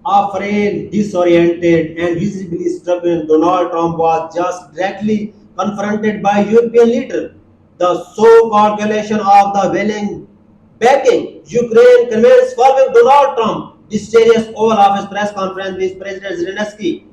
Afraid, disoriented, and visibly struggling, Donald Trump was just directly confronted by European leader. The so-called coalition of the willing backing Ukraine commenced following Donald Trump mysterious Oval Office press conference with President Zelensky,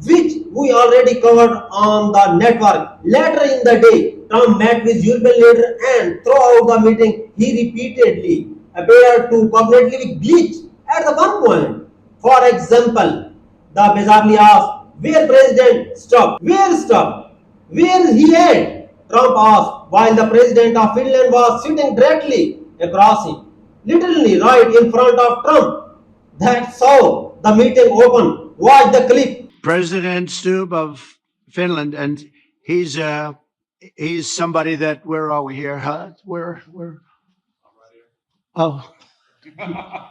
which we already covered on the network. Later in the day, Trump met with European leader and throughout the meeting, he repeatedly appeared to cognitively glitch at the one point. For example, the bizarrely asked, where President stopped? Where stopped? Where he had? Trump asked, while the President of Finland was sitting directly across him, literally right in front of Trump. That's how the meeting opened. Watch the clip. President Stubb of Finland, and he's somebody that where are we here? Huh? Where? Oh,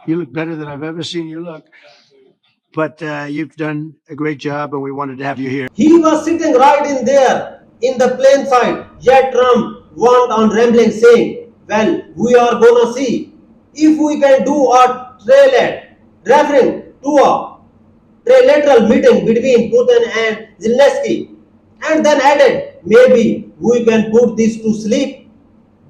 you look better than I've ever seen you look. But you've done a great job, and we wanted to have you here. He was sitting right in there, in the plain sight. Yet Trump went on rambling, saying, "Well, we are gonna see if we can do a trailer, referring to a trilateral meeting between Putin and Zelensky, and then added, maybe we can put this to sleep.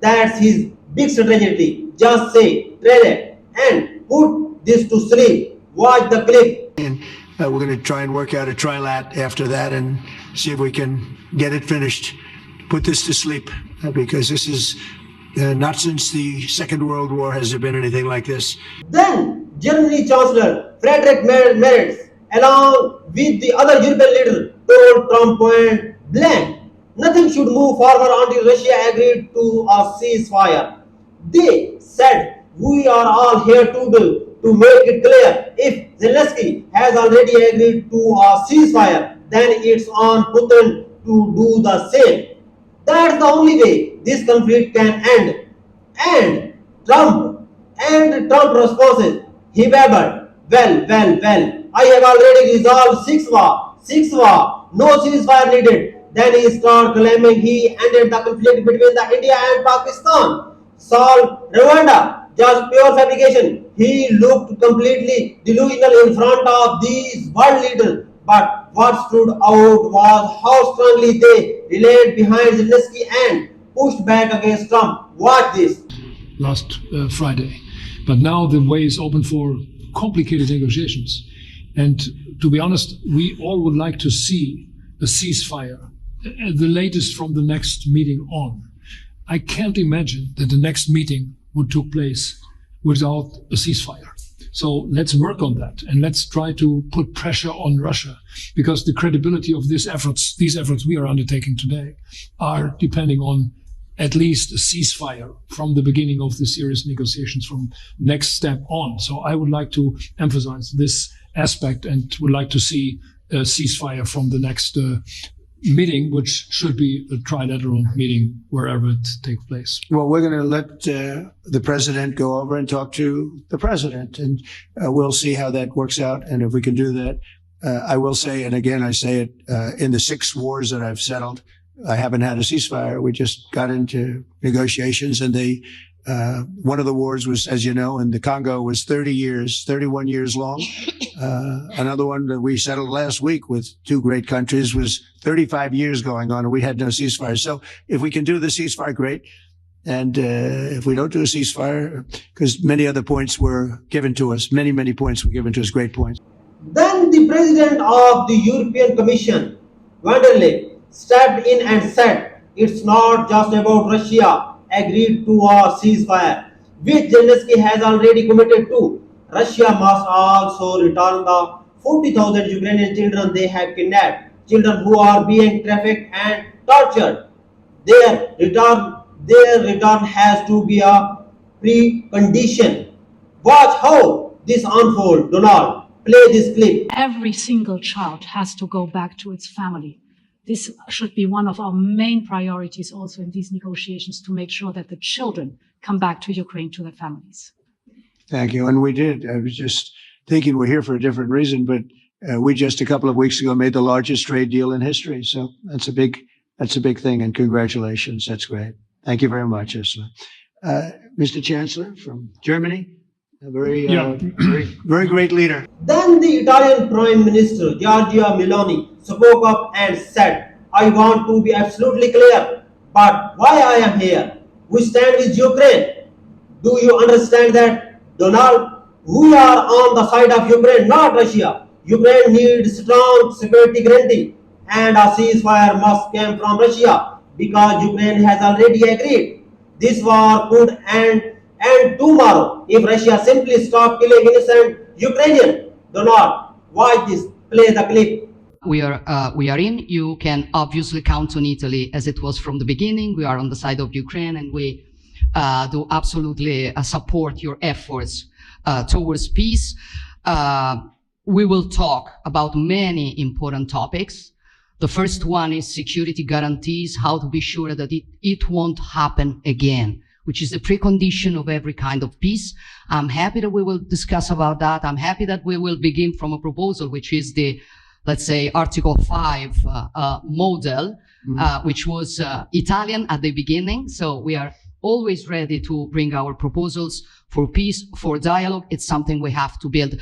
That's his big strategy. Just say trailer and put this to sleep. Watch the clip. And we're going to try and work out a trilat after that and see if we can get it finished. Put this to sleep because this is not since the Second World War has there been anything like this. Then Germany Chancellor Friedrich Merz, along with the other European leaders, told Trump point blank, nothing should move forward until Russia agreed to a ceasefire. They said, we are all here to make it clear, if Zelensky has already agreed to a ceasefire, then it's on Putin to do the same. That's the only way this conflict can end. And Trump responses, he babbled, well, I have already resolved six war, no ceasefire needed. Then he started claiming he ended the conflict between the India and Pakistan. Solved Rwanda, just pure fabrication. He looked completely delusional in front of these world leaders. But what stood out was how strongly they rallied behind Zelensky and pushed back against Trump. Watch this. Last Friday. But now the way is open for complicated negotiations. And to be honest, we all would like to see a ceasefire, the latest from the next meeting on. I can't imagine that the next meeting would take place without a ceasefire. So let's work on that and let's try to put pressure on Russia, because the credibility of these efforts we are undertaking today are depending on at least a ceasefire from the beginning of the serious negotiations from next step on. So I would like to emphasize this aspect and would like to see a ceasefire from the next meeting, which should be a trilateral meeting wherever it takes place. Well, we're going to let the president go over and talk to the president, and we'll see how that works out. And if we can do that, I will say, and again, I say it, in the 6 wars that I've settled, I haven't had a ceasefire. We just got into negotiations, and one of the wars was, as you know, in the Congo was 31 years long. Another one that we settled last week with 2 great countries was 35 years going on, and we had no ceasefire. So if we can do the ceasefire, great. And if we don't do a ceasefire, because many other points were given to us, many points were given to us, great points. Then the president of the European Commission, van der Leyen, stepped in and said, it's not just about Russia agreed to a ceasefire, which Zelensky has already committed to. Russia must also return the 40,000 Ukrainian children they have kidnapped, children who are being trafficked and tortured. Their return has to be a precondition. Watch how this unfolds. Donald, play this clip. Every single child has to go back to its family. This should be one of our main priorities also in these negotiations, to make sure that the children come back to Ukraine, to their families. Thank you. And we did. I was just thinking we're here for a different reason, but we just a couple of weeks ago made the largest trade deal in history. So that's a big thing. And congratulations. That's great. Thank you very much, Ursula. Mr. Chancellor from Germany, A very, Yeah. very great leader. Then the Italian Prime Minister Giorgia Meloni spoke up and said, I want to be absolutely clear, but why I am here? We stand with Ukraine. Do you understand that, Donald? We are on the side of Ukraine, not Russia. Ukraine needs strong security guarantee, and a ceasefire must come from Russia because Ukraine has already agreed. This war could end tomorrow if Russia simply stop killing innocent Ukrainian. Donald, why this? Play the clip. We are in. You can obviously count on Italy as it was from the beginning. We are on the side of Ukraine, and we do absolutely support your efforts towards peace. We will talk about many important topics. The first one is security guarantees, how to be sure that it won't happen again, which is the precondition of every kind of peace. I'm happy that we will discuss about that. I'm happy that we will begin from a proposal, which is the, let's say, Article 5 model, which was Italian at the beginning. So we are always ready to bring our proposals for peace, for dialogue. It's something we have to build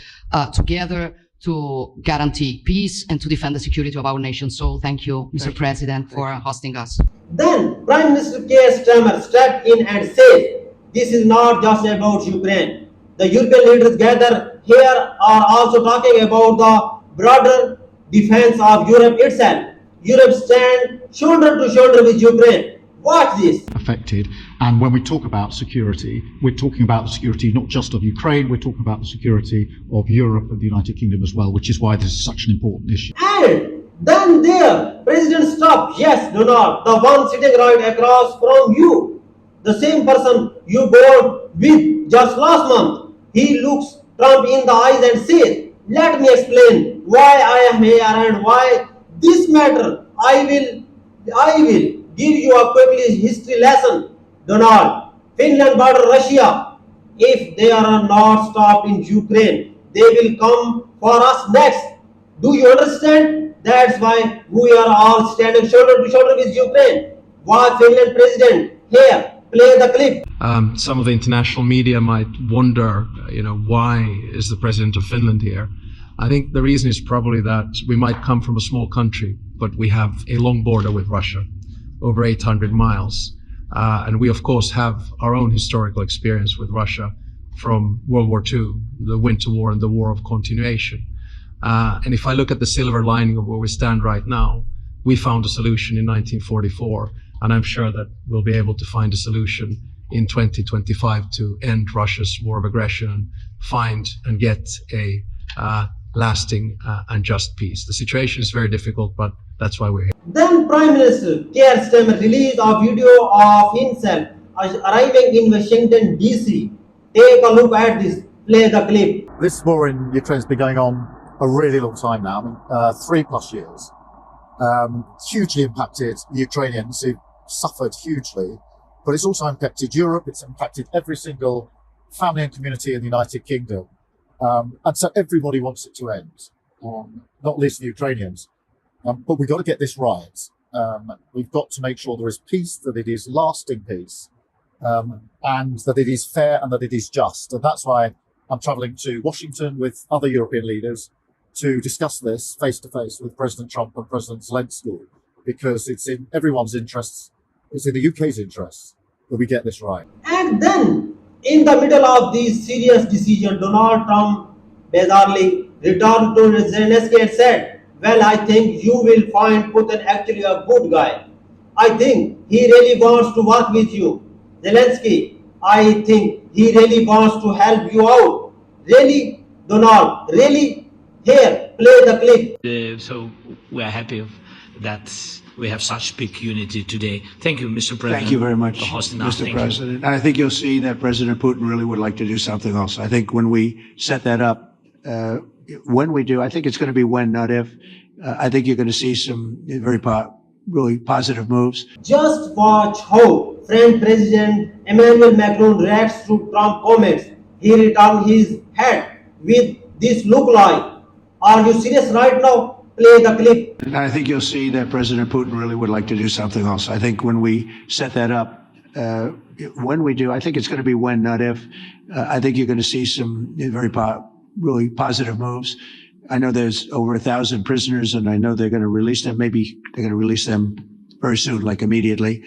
together to guarantee peace and to defend the security of our nation. So thank you, Mr. President, for hosting us. Then Prime Minister Keir Starmer stepped in and said, this is not just about Ukraine. The European leaders gathered here are also talking about the broader defense of Europe itself. Europe stands shoulder to shoulder with Ukraine. Watch this. Affected. And when we talk about security, we're talking about the security not just of Ukraine, we're talking about the security of Europe and the United Kingdom as well, which is why this is such an important issue. And then there, President stopped. Yes, Donald, the one sitting right across from you. The same person you bored with just last month. He looks Trump in the eyes and says, let me explain why I am here and why this matter. I will give you a quickly history lesson, Donald. Finland border Russia. If they are not stopped in Ukraine, they will come for us next. Do you understand? That's why we are all standing shoulder to shoulder with Ukraine. Watch Finland president here. Play the clip. Some of the international media might wonder, why is the president of Finland here? I think the reason is probably that we might come from a small country, but we have a long border with Russia, over 800 miles. And we, of course, have our own historical experience with Russia from World War II, the Winter War and the War of Continuation. And if I look at the silver lining of where we stand right now, we found a solution in 1944, and I'm sure that we'll be able to find a solution in 2025 to end Russia's war of aggression and find and get a lasting and just peace. The situation is very difficult, but that's why we're here. Then Prime Minister Keir Starmer released a video of himself arriving in Washington, D.C. Take a look at this. Play the clip. This war in Ukraine has been going on a really long time now, 3+ years. Hugely impacted the Ukrainians who suffered hugely, but it's also impacted Europe. It's impacted every single family and community in the United Kingdom. And so everybody wants it to end, not least the Ukrainians. But we've got to get this right. We've got to make sure there is peace, that it is lasting peace, and that it is fair and that it is just. And that's why I'm traveling to Washington with other European leaders to discuss this face to face with President Trump and President Zelensky, because it's in everyone's interests. It's in the UK's interests that we get this right. And then, in the middle of this serious decision, Donald Trump bizarrely returned to Zelensky and said, well, I think you will find Putin actually a good guy. I think he really wants to work with you. Zelensky, I think he really wants to help you out. Really, Donald, really? Here, play the clip. So we are happy that we have such big unity today. Thank you, Mr. President. Thank you very much, for hosting us. Mr. President. And I think you'll see that President Putin really would like to do something else. I think when we set that up, when we do, I think it's going to be when, not if. I think you're going to see some really positive moves. Just watch how French President Emmanuel Macron reacts to Trump comments. He returned his head with this look like, are you serious right now? Play the clip. And I think you'll see that President Putin really would like to do something else. I think when we set that up, when we do, I think it's going to be when, not if. I think you're going to see some really positive moves. I know there's over 1,000 prisoners, and I know they're going to release them. Maybe they're going to release them very soon, like immediately,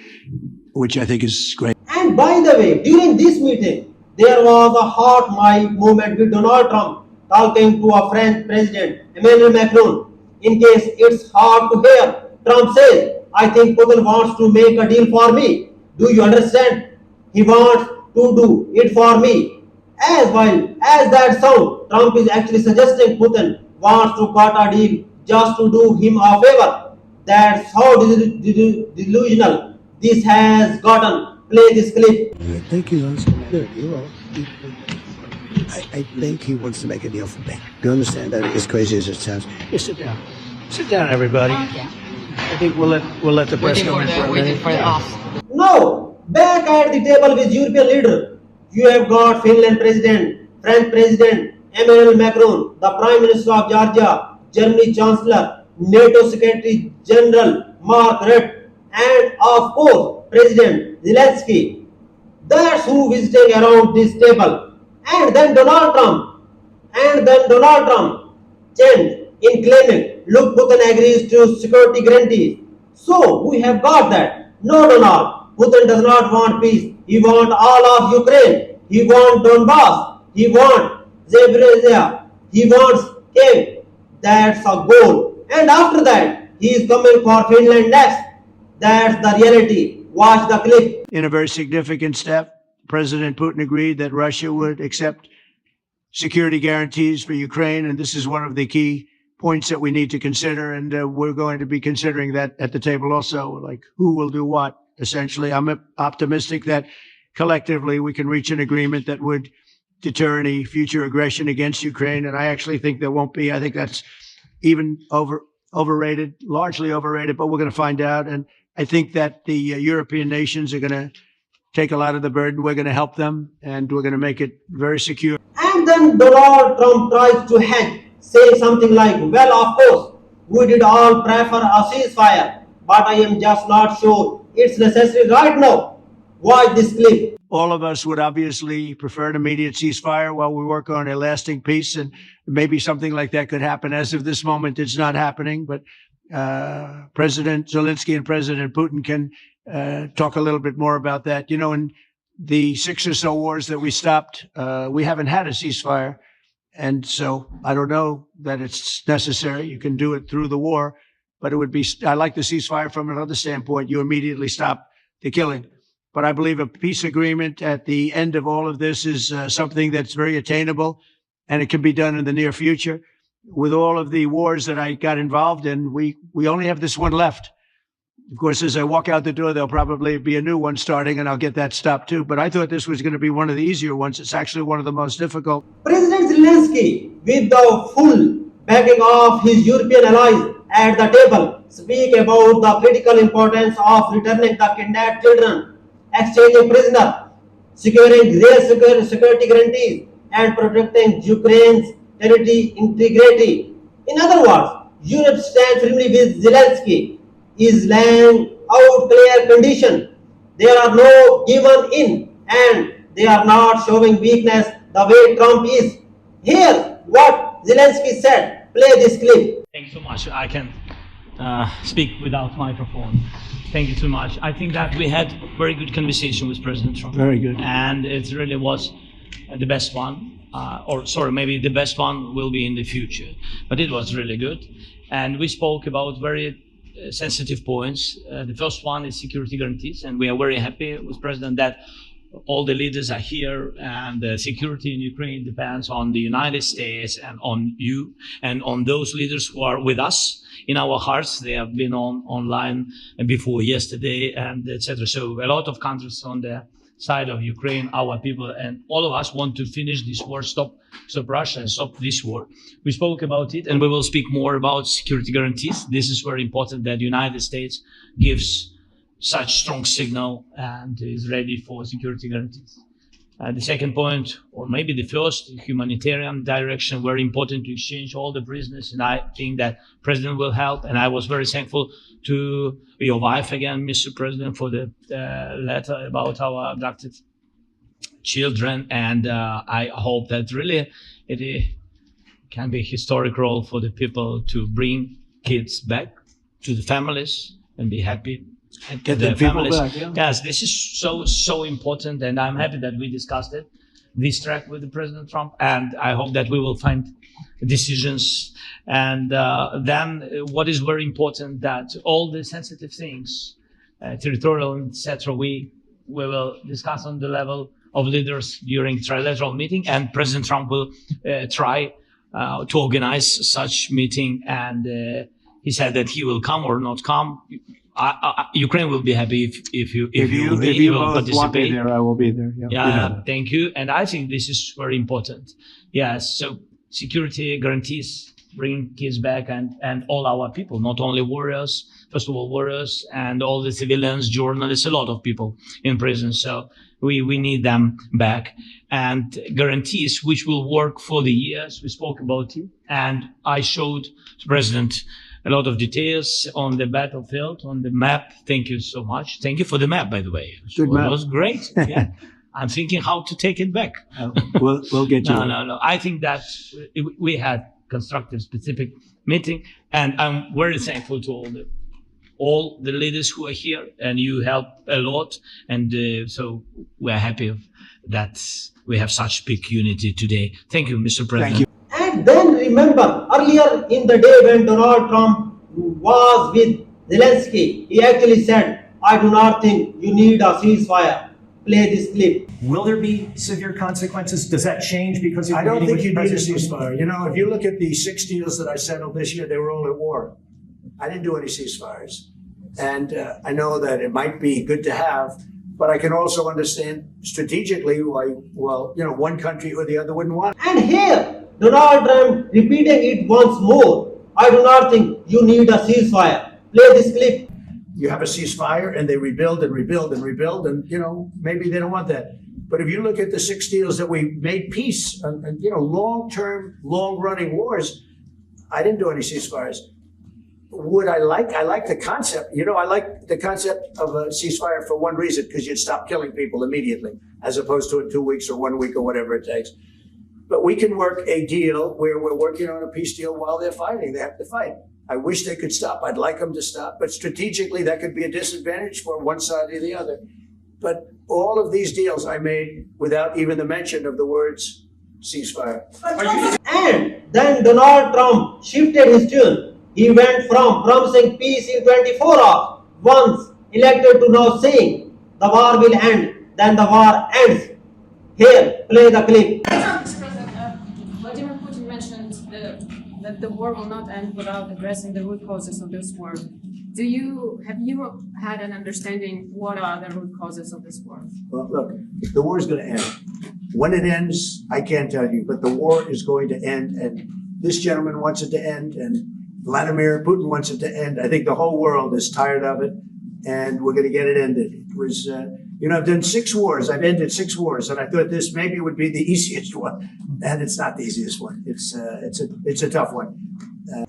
which I think is great. And by the way, during this meeting, there was a hot mic moment with Donald Trump talking to a French president, Emmanuel Macron. In case it's hard to hear, Trump says, I think Putin wants to make a deal for me. Do you understand? He wants to do it for me. As well as that sound, Trump is actually suggesting Putin wants to cut a deal just to do him a favor. That's how delusional this has gotten. Play this clip. I think he wants to make a deal. I think he wants to make a deal for me. Do you understand that? As crazy as it sounds. Yeah, sit down. Sit down, everybody. I think we'll let the press go in for a minute. Now, back at the table with European leader, you have got Finland President, French President Emmanuel Macron, the Prime Minister of Georgia, Germany Chancellor, NATO Secretary General Mark Rutte, and of course, President Zelensky. That's who visiting around this table. And then Donald Trump. Changed in claiming, look, Putin agrees to security guarantees. So we have got that. No, Donald. Putin does not want peace. He wants all of Ukraine. He wants Donbass. He wants Zaporizhzhia. He wants Kiev. That's a goal. And after that, he is coming for Finland next. That's the reality. Watch the clip. In a very significant step, President Putin agreed that Russia would accept security guarantees for Ukraine, and this is one of the key points that we need to consider, and we're going to be considering that at the table also, like who will do what, essentially. I'm optimistic that collectively we can reach an agreement that would deter any future aggression against Ukraine, and I actually think there won't be. I think that's even overrated, largely overrated, but we're going to find out, and I think that the European nations are going to take a lot of the burden. We're going to help them, and we're going to make it very secure. And then Donald Trump tries to hedge, saying something like, well, of course, we did all prefer a ceasefire, but I am just not sure it's necessary right now. Watch this clip. All of us would obviously prefer an immediate ceasefire while we work on a lasting peace, and maybe something like that could happen. As of this moment, it's not happening, but President Zelensky and President Putin can talk a little bit more about that. You know, in the 6 or so wars that we stopped, we haven't had a ceasefire. And so I don't know that it's necessary. You can do it through the war, but it would be, I like the ceasefire from another standpoint. You immediately stop the killing. But I believe a peace agreement at the end of all of this is something that's very attainable, and it can be done in the near future. With all of the wars that I got involved in, we only have this one left. Of course, as I walk out the door, there'll probably be a new one starting, and I'll get that stopped too. But I thought this was going to be one of the easier ones. It's actually one of the most difficult. President Zelensky, with the full backing of his European allies at the table, speak about the critical importance of returning the kidnapped children, exchanging prisoners, securing real security guarantees, and protecting Ukraine's territory integrity. In other words, Europe stands firmly with Zelensky, is laying out clear conditions. There are no given in, and they are not showing weakness the way Trump is. Here's what Zelensky said. Play this clip. Thank you so much. I can speak without microphone. Thank you so much. I think that we had very good conversation with President Trump. Very good. And it really was the best one. Maybe the best one will be in the future. But it was really good. And we spoke about very sensitive points. The first one is security guarantees, and we are very happy with President that all the leaders are here, and the security in Ukraine depends on the United States and on you and on those leaders who are with us in our hearts. They have been online before yesterday and etc. So a lot of countries on the side of Ukraine, our people, and all of us want to finish this war, stop Russia and stop this war. We spoke about it, and we will speak more about security guarantees. This is very important that the United States gives such strong signal and is ready for security guarantees. The second point, or maybe the first, humanitarian direction, very important to exchange all the prisoners, and I think that President will help. And I was very thankful to your wife again, Mr. President, for the letter about our abducted children, and I hope that really it can be a historic role for the people to bring kids back to the families and be happy. And Get their the people families. back, yeah. Yes, this is so important, and I'm happy that we discussed it, this track with the President Trump, and I hope that we will find decisions. And then what is very important, that all the sensitive things, territorial, etc., we will discuss on the level of leaders during trilateral meeting, and President Trump will try to organize such meeting, and he said that he will come or not come. Ukraine will be happy if you will both participate. want me there, I will be there. Yeah, you know that. Thank you. And I think this is very important. Yes, so security guarantees, bring kids back, and all our people, not only warriors, first of all, warriors, and all the civilians, journalists, a lot of people in prison. So we need them back, and guarantees which will work for the years. We spoke about it, and I showed the President a lot of details on the battlefield, on the map. Thank you so much. Thank you for the map, by the way. Good map. It was great. Yeah. I'm thinking how to take it back. We'll get you. No. I think that we had constructive, specific meeting, and I'm very thankful to all the leaders who are here, and you help a lot, and so we're happy that we have such big unity today. Thank you, Mr. President. Thank you. And then remember, earlier in the day when Donald Trump was with Zelensky, he actually said, I do not think you need a ceasefire. Play this clip. Will there be severe consequences? Does that change because you're I don't meeting think with you need a President ceasefire. You know, if you look at the 6 deals that I settled this year, they were all at war. I didn't do any ceasefires. And I know that it might be good to have, but I can also understand strategically why, well, you know, one country or the other wouldn't want it. And here, Donald Trump repeating it once more. I do not think you need a ceasefire. Play this clip. You have a ceasefire and they rebuild and rebuild and rebuild, and, you know, maybe they don't want that. But if you look at the 6 deals that we made peace and you know, long-term, long-running wars, I didn't do any ceasefires. Would I like the concept, you know, I like the concept of a ceasefire for one reason, because you'd stop killing people immediately, as opposed to in 2 weeks or 1 week or whatever it takes. But we can work a deal where we're working on a peace deal while they're fighting. They have to fight. I wish they could stop. I'd like them to stop. But strategically, that could be a disadvantage for one side or the other. But all of these deals I made without even the mention of the words ceasefire. And then Donald Trump shifted his tune. He went from promising peace in 24 hours, once elected, to now saying the war will end, then the war ends. Here, play the clip. Mr. President, Vladimir Putin mentioned that the war will not end without addressing the root causes of this war. Have you had an understanding what are the root causes of this war? Well, look, the war is going to end. When it ends, I can't tell you, but the war is going to end, and this gentleman wants it to end, and Vladimir Putin wants it to end. I think the whole world is tired of it, and we're going to get it ended. It was, you know, I've done 6 wars. I've ended 6 wars, and I thought this maybe would be the easiest one, and it's not the easiest one. It's a tough one.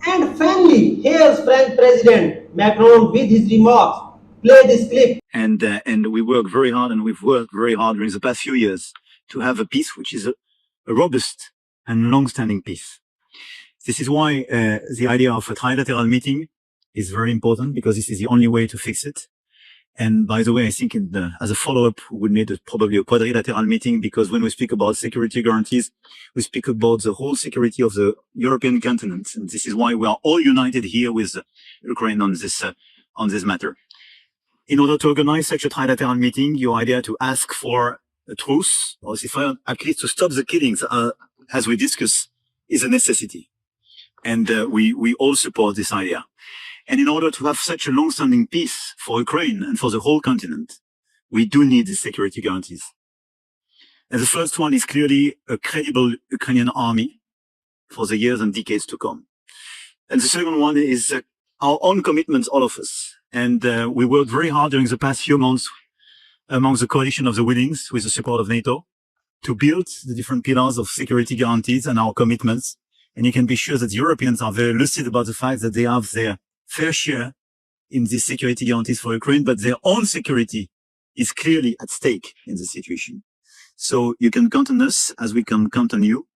And finally, here's French President Macron with his remarks. Play this clip. And we work very hard, and we've worked very hard during the past few years to have a peace which is a robust and long-standing peace. This is why the idea of a trilateral meeting is very important, because this is the only way to fix it. And by the way, I think as a follow-up, we would need probably a quadrilateral meeting, because when we speak about security guarantees, we speak about the whole security of the European continent. And this is why we are all united here with Ukraine on this matter. In order to organize such a trilateral meeting, your idea to ask for a truce, or at least to stop the killings, as we discussed, is a necessity. And we all support this idea. And in order to have such a long-standing peace for Ukraine and for the whole continent, we do need the security guarantees. And the first one is clearly a credible Ukrainian army for the years and decades to come. And the second one is our own commitments, all of us. And we worked very hard during the past few months among the coalition of the willings with the support of NATO to build the different pillars of security guarantees and our commitments. And you can be sure that Europeans are very lucid about the fact that they have their fair share in these security guarantees for Ukraine, but their own security is clearly at stake in the situation. So you can count on us as we can count on you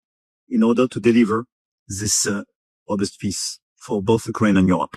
in order to deliver this robust peace for both Ukraine and Europe.